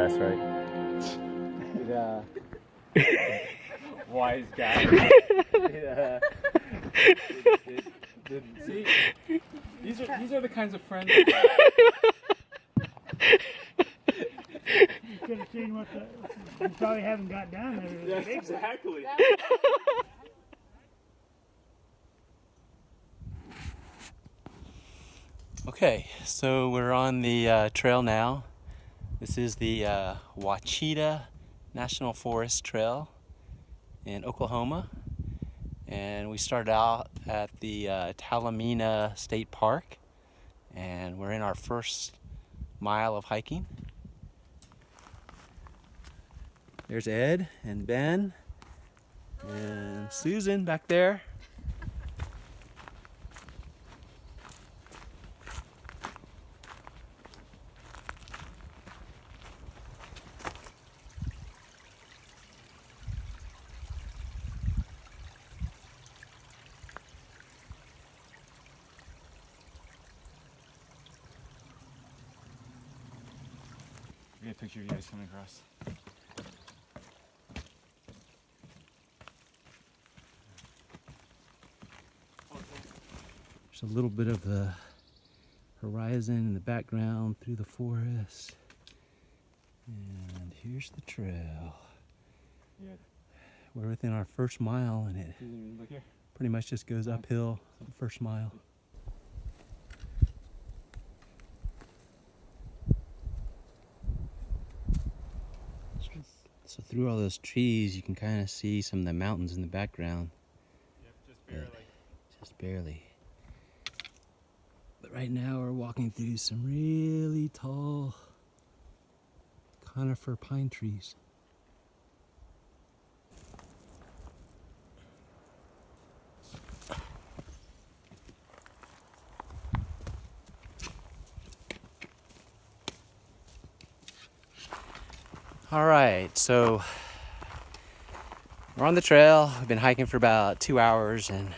less, right? Wise guy. Yeah. See, these are the kinds of friends. You could have seen what you probably haven't got down there. Yes, exactly. Okay, so we're on the trail now. This is the Ouachita National Forest Trail in Oklahoma. And we started out at the Talimena State Park. And we're in our first mile of hiking. There's Ed and Ben and Susan back there. Get a picture of you guys coming across. There's a little bit of the horizon in the background through the forest. And here's the trail. Yeah. We're within our first mile and it Look here. pretty much just goes uphill the first mile. So through all those trees you can kind of see some of the mountains in the background. Yep, just barely. Just barely. But right now we're walking through some really tall conifer pine trees. All right, so we're on the trail. We've been hiking for about 2 hours and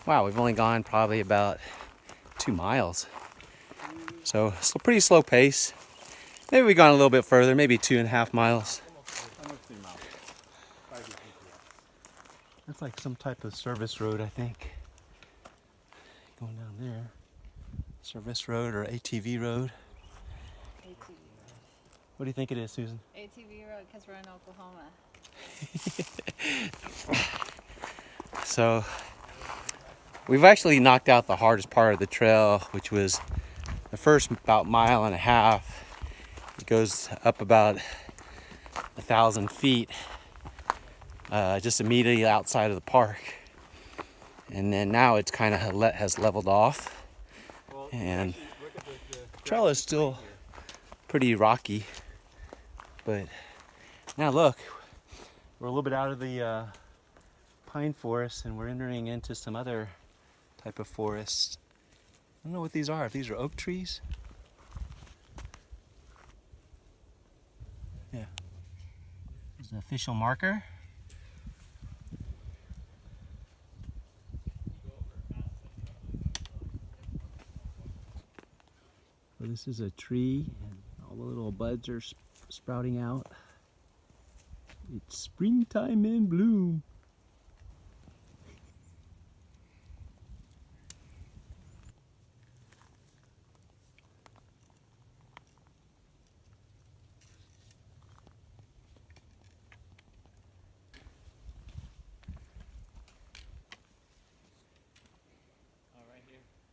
wow, we've only gone probably about 2 miles. So it's a pretty slow pace. Maybe we've gone a little bit further, maybe 2.5 miles. Almost 3 miles. 5 to 6 That's like some type of service road, I think. Going down there. Service road or ATV road. ATV road. What do you think it is, Susan? ATV road because we're in Oklahoma. So we've actually knocked out the hardest part of the trail, which was the first about 1.5 miles. It goes up about 1,000 feet, just immediately outside of the park. And then now it's kind of has leveled off. Well, and actually, look at the trail is still pretty rocky, but now look, we're a little bit out of the pine forest and we're entering into some other type of forest. I don't know what these are, if these are oak trees. Yeah. There's an official marker. So this is a tree and all the little buds are sprouting out. It's springtime in bloom.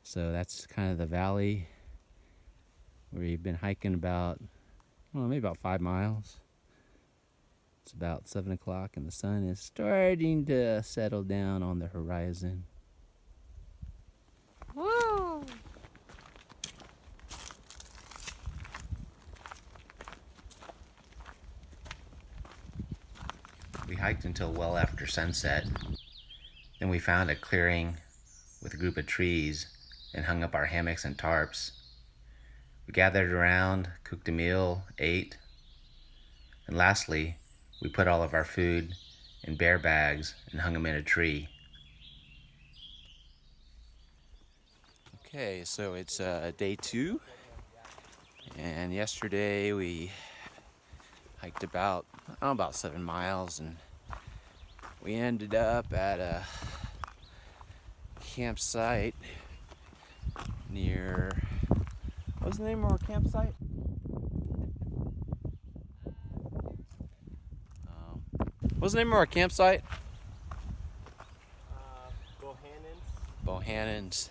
So that's kind of the valley where we've been hiking about, well, maybe about 5 miles. It's about 7 o'clock and the sun is starting to settle down on the horizon. Woo! We hiked until well after sunset. Then we found a clearing with a group of trees and hung up our hammocks and tarps. We gathered around, cooked a meal, ate, and lastly, we put all of our food in bear bags and hung them in a tree. Okay, so it's day 2, and yesterday we hiked about, I don't know, about 7 miles, and we ended up at a campsite near, what's the name of our campsite? What's the name of our campsite? Bohannon's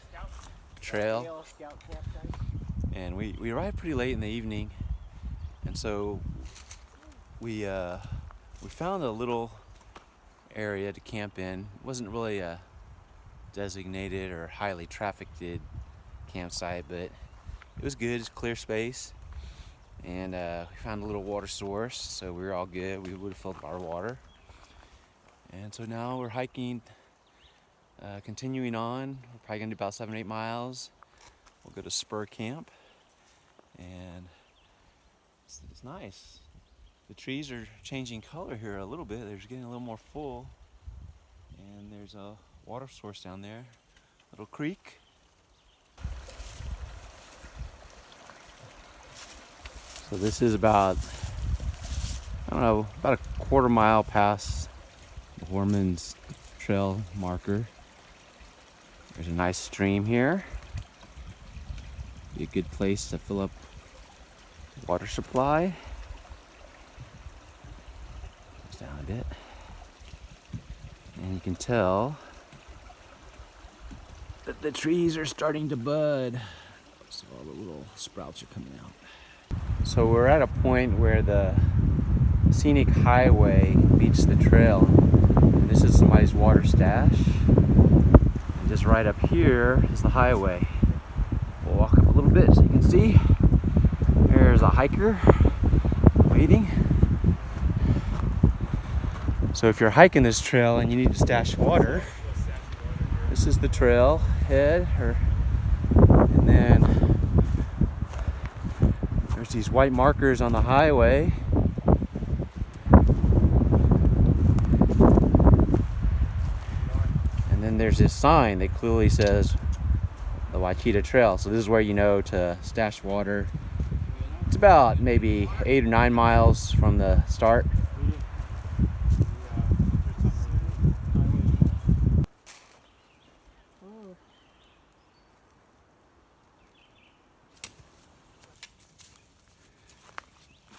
Trail. And we arrived pretty late in the evening, and so we found a little area to camp in. It wasn't really a designated or highly trafficked campsite, but it was good. It's clear space, and we found a little water source, so we were all good. We would have filled up our water, and so now we're hiking, continuing on. We're probably gonna do about 7 or 8 miles. We'll go to Spur Camp, and it's nice. The trees are changing color here a little bit. They're getting a little more full, and there's a water source down there, little creek. So this is about, I don't know, about a quarter mile past Ouachita Trail marker. There's a nice stream here. Be a good place to fill up water supply. Goes down a bit. And you can tell that the trees are starting to bud. So all the little sprouts are coming out. So we're at a point where the scenic highway meets the trail. And this is somebody's water stash. And just right up here is the highway. We'll walk up a little bit so you can see. There's a hiker waiting. So if you're hiking this trail and you need to stash water, this is the trail head, and then there's these white markers on the highway. And then there's this sign that clearly says the Ouachita Trail. So this is where you know to stash water. It's about maybe 8 or 9 miles from the start.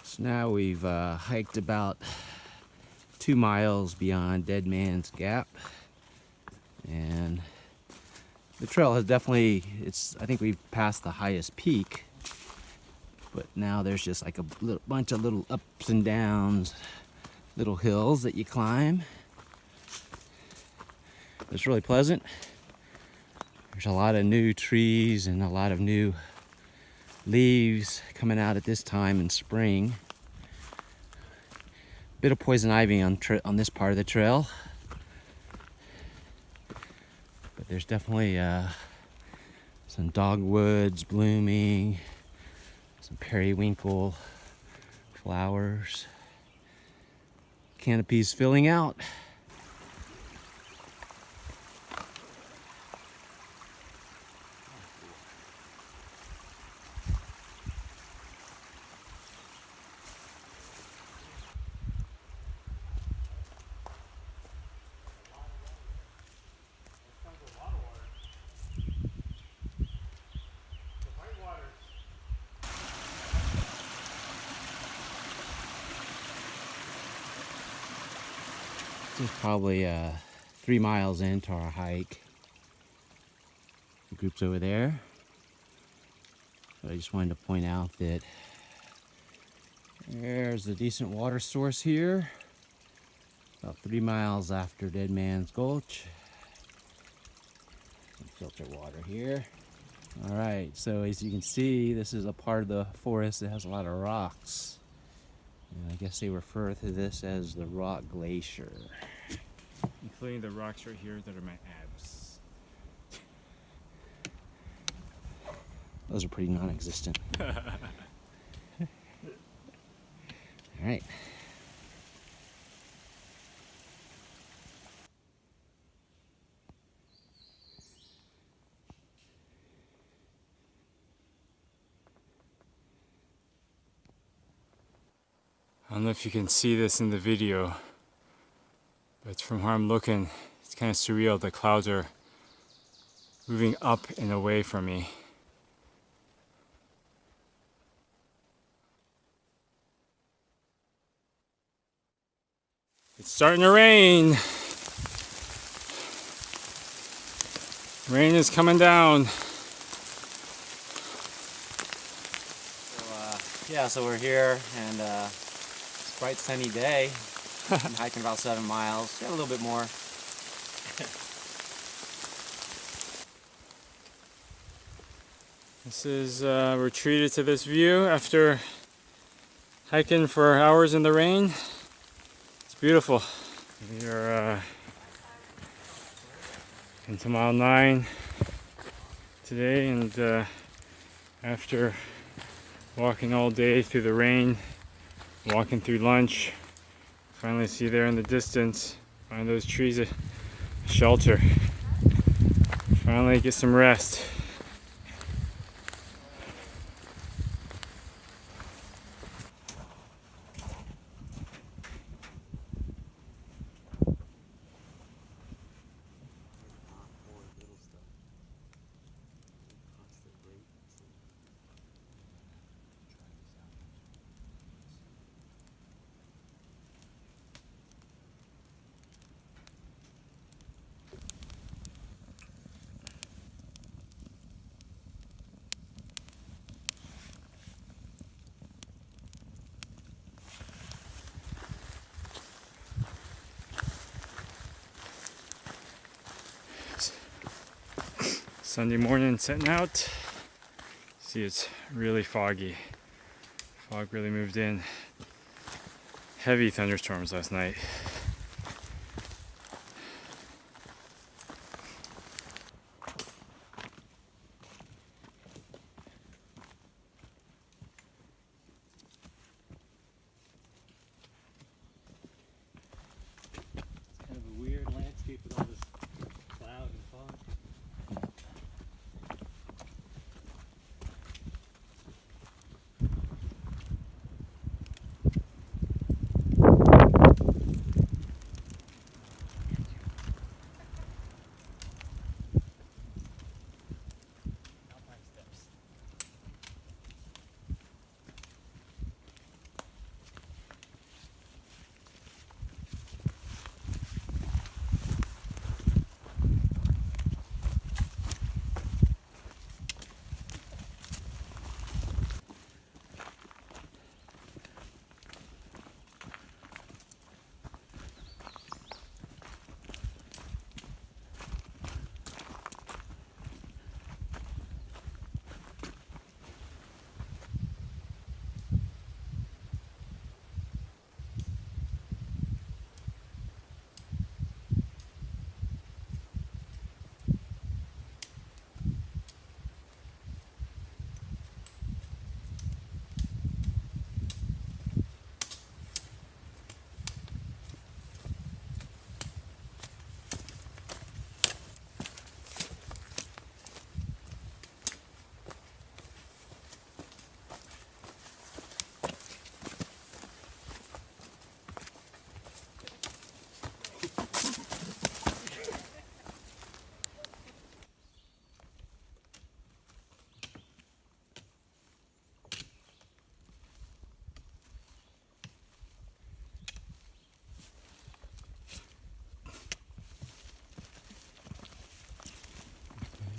So now we've hiked about 2 miles beyond Dead Man's Gap, and the trail has definitely, I think we've passed the highest peak, but now there's just like a bunch of little ups and downs, little hills that you climb. It's really pleasant. There's a lot of new trees and a lot of new leaves coming out at this time in spring. Bit of poison ivy on this part of the trail, but there's definitely some dogwoods blooming, some periwinkle flowers, canopies filling out. This is probably 3 miles into our hike. The group's over there. But I just wanted to point out that there's a decent water source here. About 3 miles after Dead Man's Gulch. Some filter water here. Alright, so as you can see, this is a part of the forest that has a lot of rocks. And I guess they refer to this as the Rock Glacier. Including the rocks right here that are my abs. Those are pretty non-existent. Alright. I don't know if you can see this in the video, but from where I'm looking, it's kind of surreal. The clouds are moving up and away from me. It's starting to rain. Rain is coming down. So we're here, and it's a bright sunny day. I'm hiking about 7 miles, a little bit more. This is, we're treated to this view after hiking for hours in the rain. It's beautiful. We are into mile 9 today, and after walking all day through the rain, walking through lunch, finally see there in the distance, find those trees a shelter. Finally get some rest. Sunday morning, setting out. See, it's really foggy. Fog really moved in. Heavy thunderstorms last night. It's kind of a weird landscape with all this cloud and fog.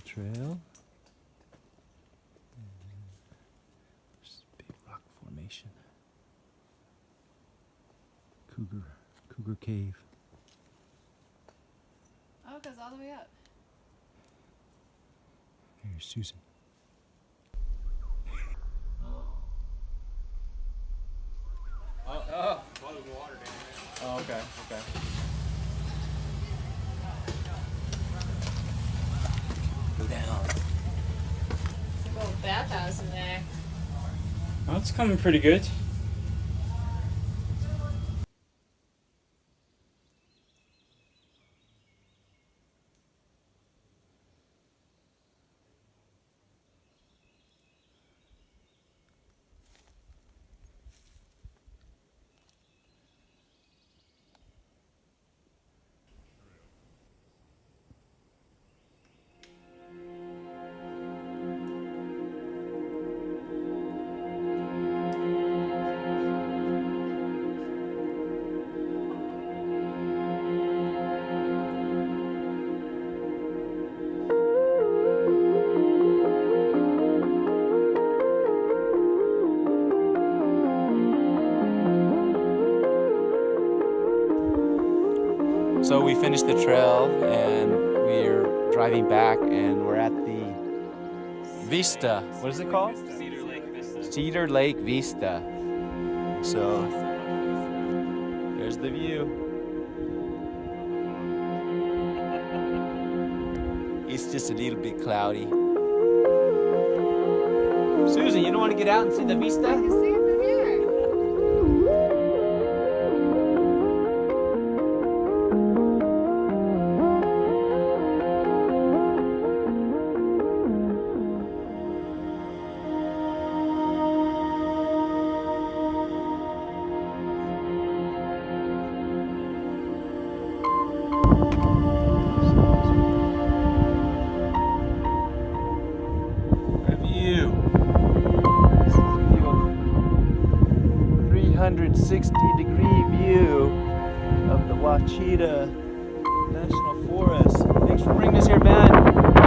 Trail. There's a big rock formation. Cougar Cave. Oh, it goes all the way up. Here's Susan. Oh, okay. Go down. It's a little bathhouse in there. Oh, it's coming pretty good. So we finished the trail and we're driving back and we're at the Vista. What is it called? Cedar Lake Vista. Cedar Lake Vista. So there's the view. It's just a little bit cloudy. Susan, you don't want to get out and see the vista? I can see it from here. A view. 360-degree view of the Ouachita National Forest. Thanks for bringing us here, Ben.